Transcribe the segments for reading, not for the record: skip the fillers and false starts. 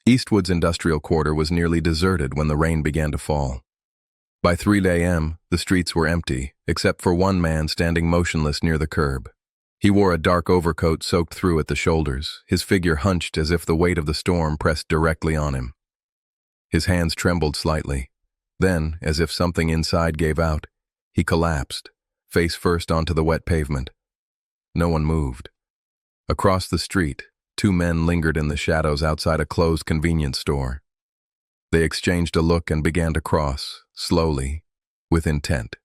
Eastwood's industrial quarter was nearly deserted when the rain began to fall. By 3 a.m., the streets were empty, except for one man standing motionless near the curb. He wore a dark overcoat soaked through at the shoulders, his figure hunched as if the weight of the storm pressed directly on him. His hands trembled slightly. Then, as if something inside gave out, he collapsed, face first onto the wet pavement. No one moved. Across the street, 2 men lingered in the shadows outside a closed convenience store. They exchanged a look and began to cross, slowly, with intent.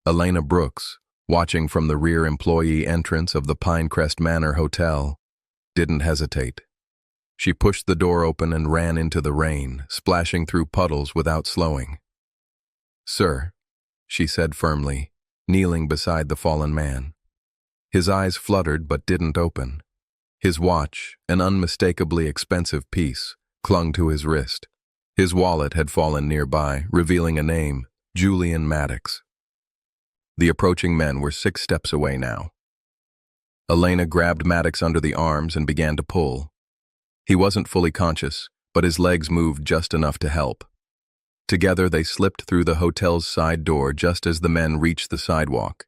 Elena Brooks, watching from the rear employee entrance of the Pinecrest Manor Hotel, didn't hesitate. She pushed the door open and ran into the rain, splashing through puddles without slowing. "Sir," she said firmly, kneeling beside the fallen man. His eyes fluttered but didn't open. His watch, an unmistakably expensive piece, clung to his wrist. His wallet had fallen nearby, revealing a name, Julian Maddox. The approaching men were 6 steps away now. Elena grabbed Maddox under the arms and began to pull. He wasn't fully conscious, but his legs moved just enough to help. Together they slipped through the hotel's side door just as the men reached the sidewalk.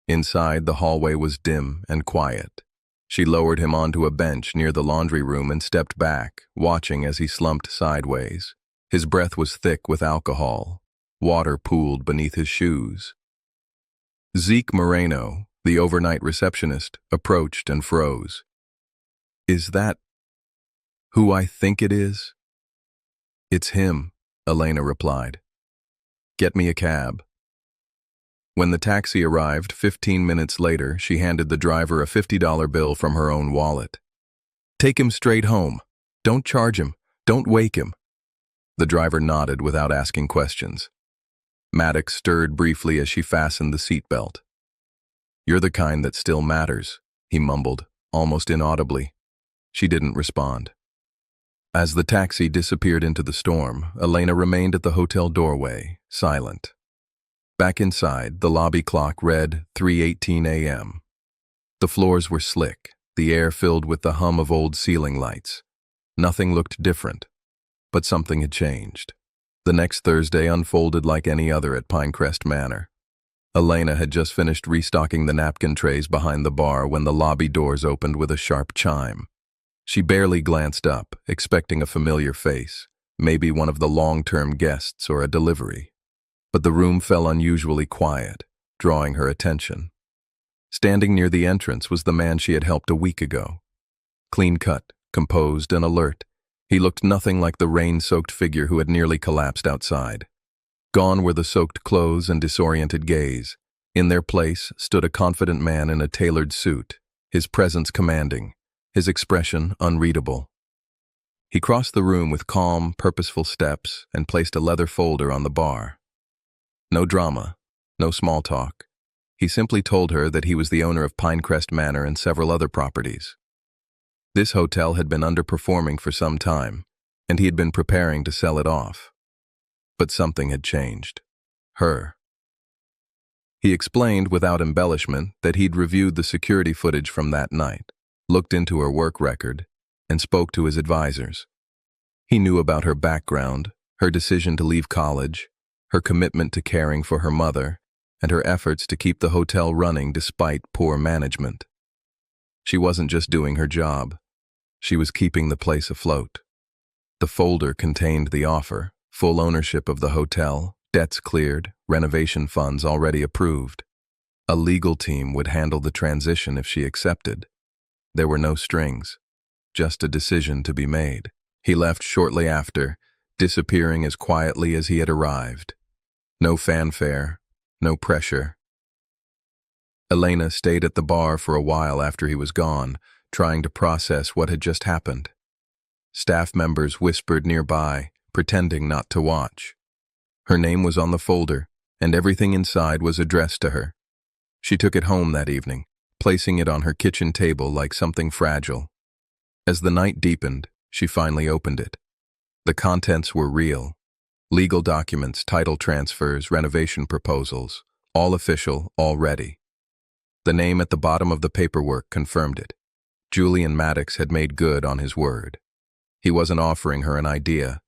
Inside, the hallway was dim and quiet. She lowered him onto a bench near the laundry room and stepped back, watching as he slumped sideways. His breath was thick with alcohol. Water pooled beneath his shoes. Zeke Moreno, the overnight receptionist, approached and froze. "Is that who I think it is?" "It's him," Elena replied. "Get me a cab." When the taxi arrived 15 minutes later, she handed the driver a $50 bill from her own wallet. "Take him straight home. Don't charge him. Don't wake him." The driver nodded without asking questions. Maddox stirred briefly as she fastened the seatbelt. "You're the kind that still matters," he mumbled, almost inaudibly. She didn't respond. As the taxi disappeared into the storm, Elena remained at the hotel doorway, silent. Back inside, the lobby clock read 3:18 a.m. The floors were slick, the air filled with the hum of old ceiling lights. Nothing looked different, but something had changed. The next Thursday unfolded like any other at Pinecrest Manor. Elena had just finished restocking the napkin trays behind the bar when the lobby doors opened with a sharp chime. She barely glanced up, expecting a familiar face, maybe one of the long-term guests or a delivery. But the room fell unusually quiet, drawing her attention. Standing near the entrance was the man she had helped a week ago. Clean-cut, composed, and alert, he looked nothing like the rain-soaked figure who had nearly collapsed outside. Gone were the soaked clothes and disoriented gaze. In their place stood a confident man in a tailored suit, his presence commanding, his expression unreadable. He crossed the room with calm, purposeful steps and placed a leather folder on the bar. No drama, no small talk. He simply told her that he was the owner of Pinecrest Manor and several other properties. This hotel had been underperforming for some time, and he had been preparing to sell it off. But something had changed. Her. He explained without embellishment that he'd reviewed the security footage from that night, looked into her work record, and spoke to his advisors. He knew about her background, her decision to leave college, her commitment to caring for her mother, and her efforts to keep the hotel running despite poor management. She wasn't just doing her job. She was keeping the place afloat. The folder contained the offer, full ownership of the hotel, debts cleared, renovation funds already approved. A legal team would handle the transition if she accepted. There were no strings, just a decision to be made. He left shortly after, disappearing as quietly as he had arrived. No fanfare, no pressure. Elena stayed at the bar for a while after he was gone, trying to process what had just happened. Staff members whispered nearby, pretending not to watch. Her name was on the folder, and everything inside was addressed to her. She took it home that evening, placing it on her kitchen table like something fragile. As the night deepened, she finally opened it. The contents were real. Legal documents, title transfers, renovation proposals, all official, all ready. The name at the bottom of the paperwork confirmed it. Julian Maddox had made good on his word. He wasn't offering her an idea.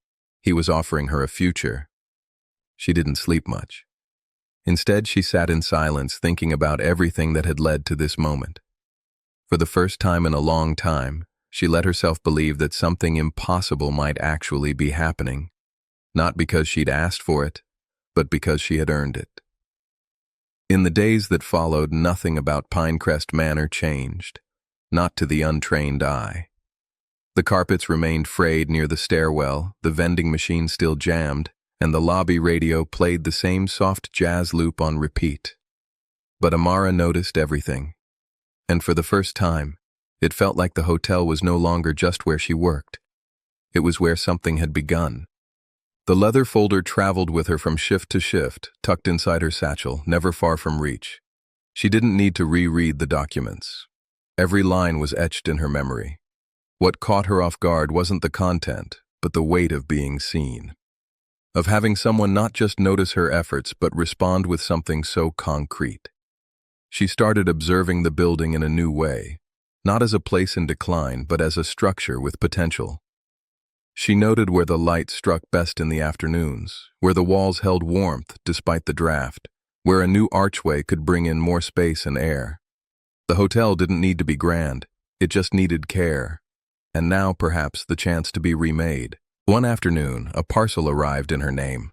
He was offering her a future. She didn't sleep much. Instead, she sat in silence, thinking about everything that had led to this moment. For the first time in a long time, she let herself believe that something impossible might actually be happening, not because she'd asked for it, but because she had earned it. In the days that followed, nothing about Pinecrest Manor changed, not to the untrained eye. The carpets remained frayed near the stairwell, the vending machine still jammed, and the lobby radio played the same soft jazz loop on repeat. But Amara noticed everything, and for the first time, it felt like the hotel was no longer just where she worked. It was where something had begun. The leather folder traveled with her from shift to shift, tucked inside her satchel, never far from reach. She didn't need to reread the documents. Every line was etched in her memory. What caught her off guard wasn't the content, but the weight of being seen. Of having someone not just notice her efforts, but respond with something so concrete. She started observing the building in a new way, not as a place in decline, but as a structure with potential. She noted where the light struck best in the afternoons, where the walls held warmth despite the draft, where a new archway could bring in more space and air. The hotel didn't need to be grand, it just needed care. And now, perhaps, the chance to be remade. One afternoon, a parcel arrived in her name.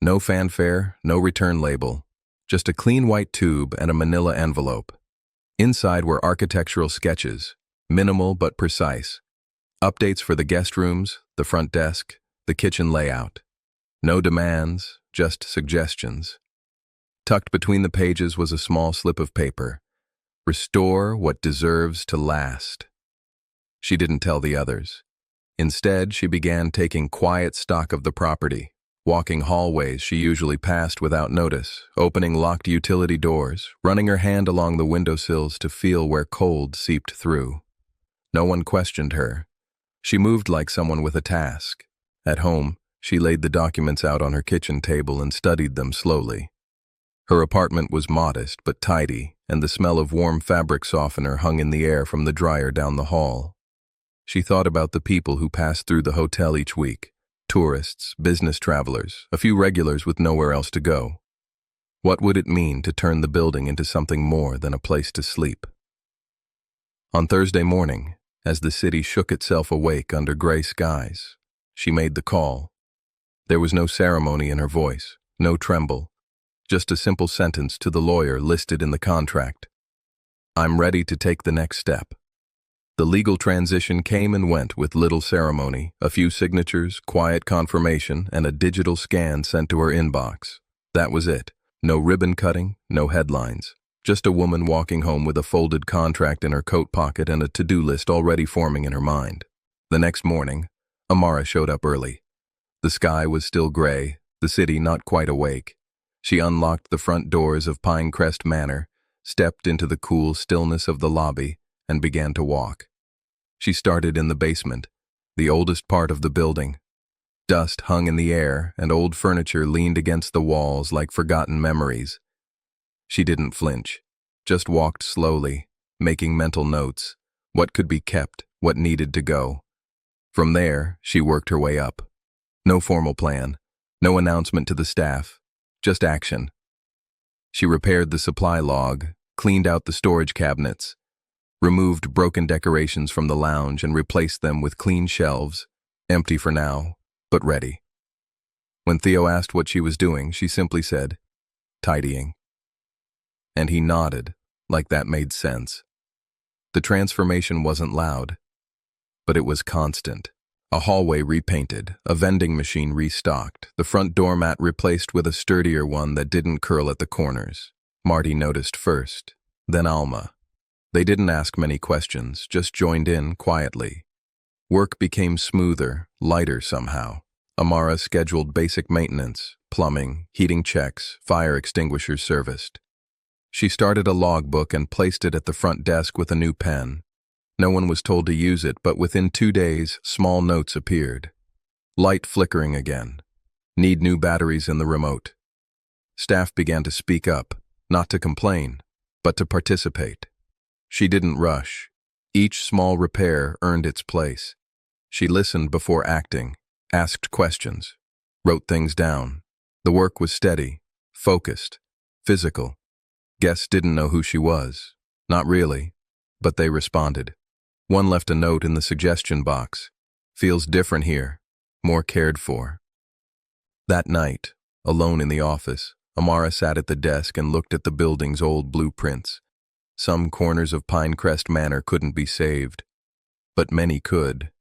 No fanfare, no return label, just a clean white tube and a manila envelope. Inside were architectural sketches, minimal but precise. Updates for the guest rooms, the front desk, the kitchen layout. No demands, just suggestions. Tucked between the pages was a small slip of paper. Restore what deserves to last. She didn't tell the others. Instead, she began taking quiet stock of the property, walking hallways she usually passed without notice, opening locked utility doors, running her hand along the windowsills to feel where cold seeped through. No one questioned her. She moved like someone with a task. At home, she laid the documents out on her kitchen table and studied them slowly. Her apartment was modest but tidy, and the smell of warm fabric softener hung in the air from the dryer down the hall. She thought about the people who passed through the hotel each week, tourists, business travelers, a few regulars with nowhere else to go. What would it mean to turn the building into something more than a place to sleep? On Thursday morning, as the city shook itself awake under gray skies, she made the call. There was no ceremony in her voice, no tremble, just a simple sentence to the lawyer listed in the contract. I'm ready to take the next step. The legal transition came and went with little ceremony, a few signatures, quiet confirmation, and a digital scan sent to her inbox. That was it. No ribbon cutting, no headlines. Just a woman walking home with a folded contract in her coat pocket and a to-do list already forming in her mind. The next morning, Amara showed up early. The sky was still gray, the city not quite awake. She unlocked the front doors of Pinecrest Manor, stepped into the cool stillness of the lobby, and began to walk. She started in the basement, the oldest part of the building. Dust hung in the air, and old furniture leaned against the walls like forgotten memories. She didn't flinch, just walked slowly, making mental notes, what could be kept, what needed to go. From there, she worked her way up. No formal plan, no announcement to the staff, just action. She repaired the supply log, cleaned out the storage cabinets, removed broken decorations from the lounge and replaced them with clean shelves, empty for now, but ready. When Theo asked what she was doing, she simply said, tidying. And he nodded, like that made sense. The transformation wasn't loud, but it was constant. A hallway repainted, a vending machine restocked, the front doormat replaced with a sturdier one that didn't curl at the corners. Marty noticed first, then Alma. They didn't ask many questions, just joined in quietly. Work became smoother, lighter somehow. Amara scheduled basic maintenance, plumbing, heating checks, fire extinguishers serviced. She started a logbook and placed it at the front desk with a new pen. No one was told to use it, but within 2 days, small notes appeared. Light flickering again. Need new batteries in the remote. Staff began to speak up, not to complain, but to participate. She didn't rush. Each small repair earned its place. She listened before acting, asked questions, wrote things down. The work was steady, focused, physical. Guests didn't know who she was. Not really, but they responded. One left a note in the suggestion box. Feels different here, more cared for. That night, alone in the office, Amara sat at the desk and looked at the building's old blueprints. Some corners of Pinecrest Manor couldn't be saved, but many could.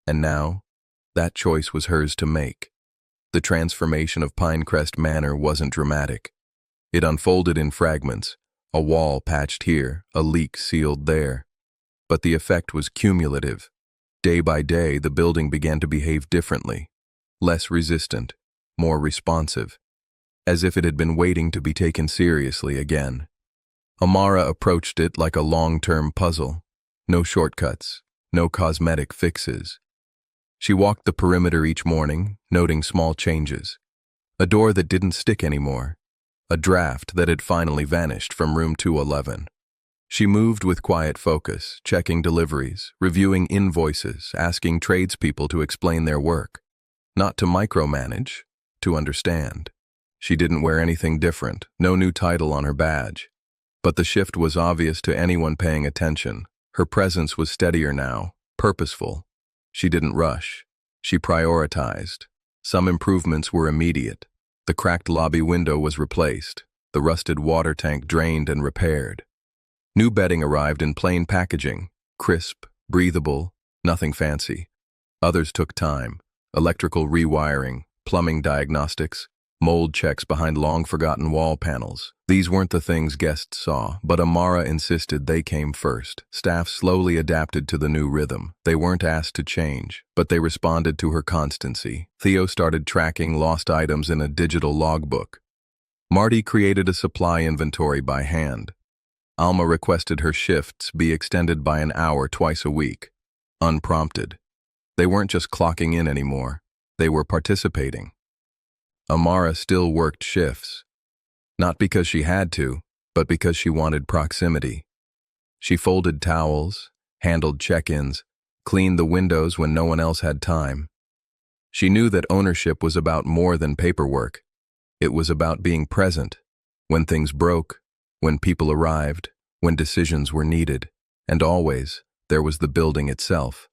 And now, that choice was hers to make. The transformation of Pinecrest Manor wasn't dramatic. It unfolded in fragments, a wall patched here, a leak sealed there. But the effect was cumulative. Day by day, the building began to behave differently, less resistant, more responsive, as if it had been waiting to be taken seriously again. Amara approached it like a long-term puzzle. No shortcuts, no cosmetic fixes. She walked the perimeter each morning, noting small changes. A door that didn't stick anymore. A draft that had finally vanished from room 211. She moved with quiet focus, checking deliveries, reviewing invoices, asking tradespeople to explain their work. Not to micromanage, to understand. She didn't wear anything different, no new title on her badge. But the shift was obvious to anyone paying attention. Her presence was steadier now, purposeful. She didn't rush. She prioritized. Some improvements were immediate. The cracked lobby window was replaced. The rusted water tank drained and repaired. New bedding arrived in plain packaging, crisp, breathable, nothing fancy. Others took time, electrical rewiring, plumbing diagnostics, mold checks behind long-forgotten wall panels. These weren't the things guests saw, but Amara insisted they came first. Staff slowly adapted to the new rhythm. They weren't asked to change, but they responded to her constancy. Theo started tracking lost items in a digital logbook. Marty created a supply inventory by hand. Alma requested her shifts be extended by an hour twice a week, unprompted. They weren't just clocking in anymore. They were participating. Amara still worked shifts. Not because she had to, but because she wanted proximity. She folded towels, handled check-ins, cleaned the windows when no one else had time. She knew that ownership was about more than paperwork. It was about being present, when things broke, when people arrived, when decisions were needed, and always, there was the building itself.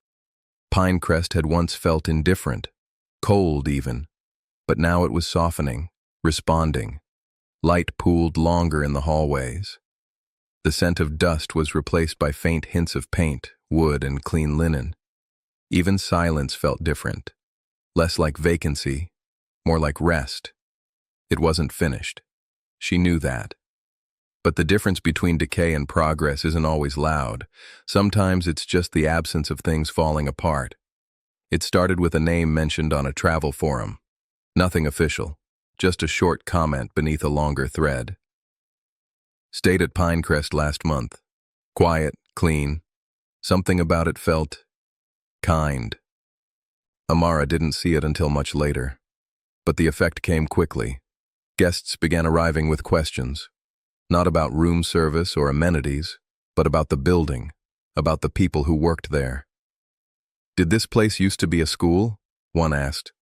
Pinecrest had once felt indifferent, cold even, but now it was softening, responding. Light pooled longer in the hallways. The scent of dust was replaced by faint hints of paint, wood, and clean linen. Even silence felt different, less like vacancy, more like rest. It wasn't finished. She knew that. But the difference between decay and progress isn't always loud. Sometimes it's just the absence of things falling apart. It started with a name mentioned on a travel forum. Nothing official, just a short comment beneath a longer thread. Stayed at Pinecrest last month. Quiet, clean. Something about it felt kind. Amara didn't see it until much later. But the effect came quickly. Guests began arriving with questions. Not about room service or amenities, but about the building, about the people who worked there. Did this place used to be a school? One asked.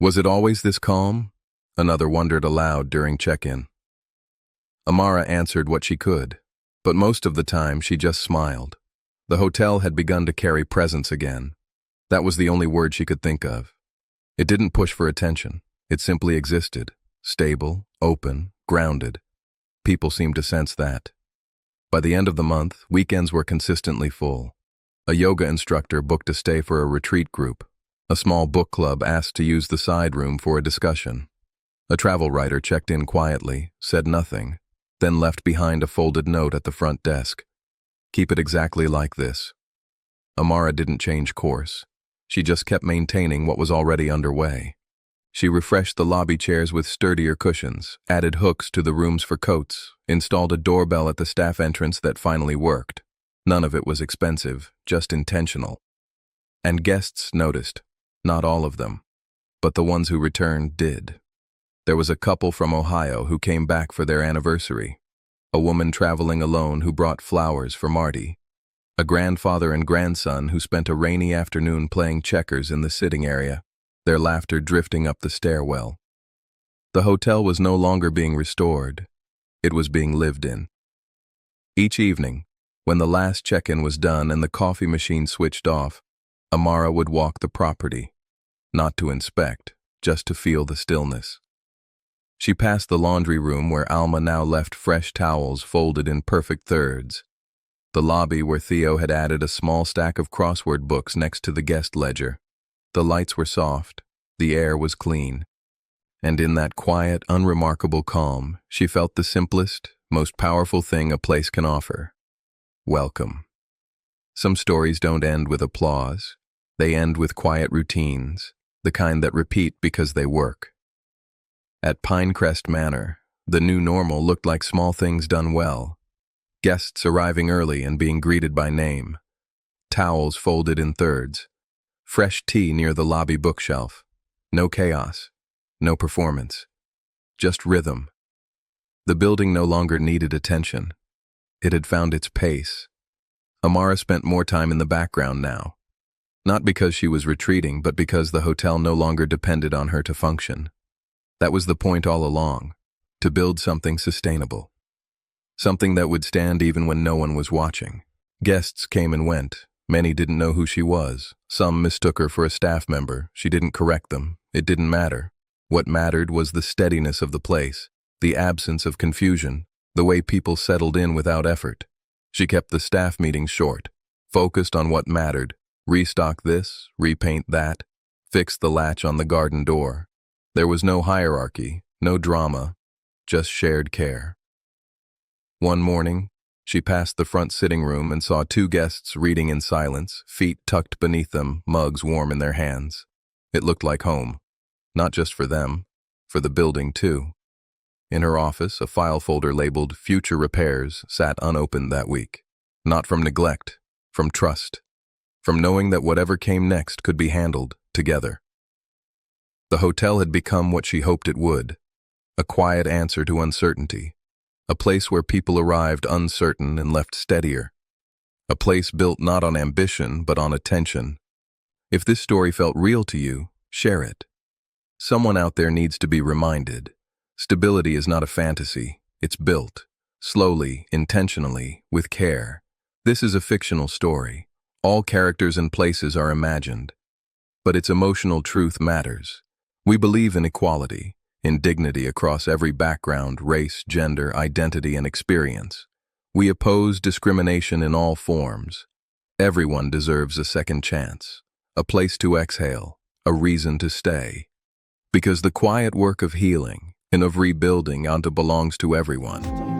Was it always this calm? Another wondered aloud during check-in. Amara answered what she could, but most of the time she just smiled. The hotel had begun to carry presence again. That was the only word she could think of. It didn't push for attention. It simply existed, stable, open, grounded. People seemed to sense that. By the end of the month, weekends were consistently full. A yoga instructor booked a stay for a retreat group. A small book club asked to use the side room for a discussion. A travel writer checked in quietly, said nothing, then left behind a folded note at the front desk. Keep it exactly like this. Amara didn't change course. She just kept maintaining what was already underway. She refreshed the lobby chairs with sturdier cushions, added hooks to the rooms for coats, installed a doorbell at the staff entrance that finally worked. None of it was expensive, just intentional. And guests noticed. Not all of them, but the ones who returned did. There was a couple from Ohio who came back for their anniversary. A woman traveling alone who brought flowers for Marty. A grandfather and grandson who spent a rainy afternoon playing checkers in the sitting area, their laughter drifting up the stairwell. The hotel was no longer being restored. It was being lived in. Each evening, when the last check-in was done and the coffee machine switched off, Amara would walk the property, not to inspect, just to feel the stillness. She passed the laundry room where Alma now left fresh towels folded in perfect thirds, the lobby where Theo had added a small stack of crossword books next to the guest ledger. The lights were soft, the air was clean, and in that quiet, unremarkable calm, she felt the simplest, most powerful thing a place can offer: welcome. Some stories don't end with applause. They end with quiet routines, the kind that repeat because they work. At Pinecrest Manor, the new normal looked like small things done well. Guests arriving early and being greeted by name. Towels folded in thirds. Fresh tea near the lobby bookshelf. No chaos. No performance. Just rhythm. The building no longer needed attention. It had found its pace. Amara spent more time in the background now. Not because she was retreating, but because the hotel no longer depended on her to function. That was the point all along, to build something sustainable. Something that would stand even when no one was watching. Guests came and went. Many didn't know who she was. Some mistook her for a staff member. She didn't correct them. It didn't matter. What mattered was the steadiness of the place, the absence of confusion, the way people settled in without effort. She kept the staff meetings short, focused on what mattered. Restock this, repaint that, fix the latch on the garden door. There was no hierarchy, no drama, just shared care. One morning, she passed the front sitting room and saw two guests reading in silence, feet tucked beneath them, mugs warm in their hands. It looked like home. Not just for them, for the building too. In her office, a file folder labeled Future Repairs sat unopened that week. Not from neglect, from trust. From knowing that whatever came next could be handled together. The hotel had become what she hoped it would, a quiet answer to uncertainty, a place where people arrived uncertain and left steadier, a place built not on ambition but on attention. If this story felt real to you, share it. Someone out there needs to be reminded. Stability is not a fantasy, it's built, slowly, intentionally, with care. This is a fictional story. All characters and places are imagined, but its emotional truth matters. We believe in equality, in dignity across every background, race, gender, identity, and experience. We oppose discrimination in all forms. Everyone deserves a second chance, a place to exhale, a reason to stay. Because the quiet work of healing and of rebuilding belongs to everyone.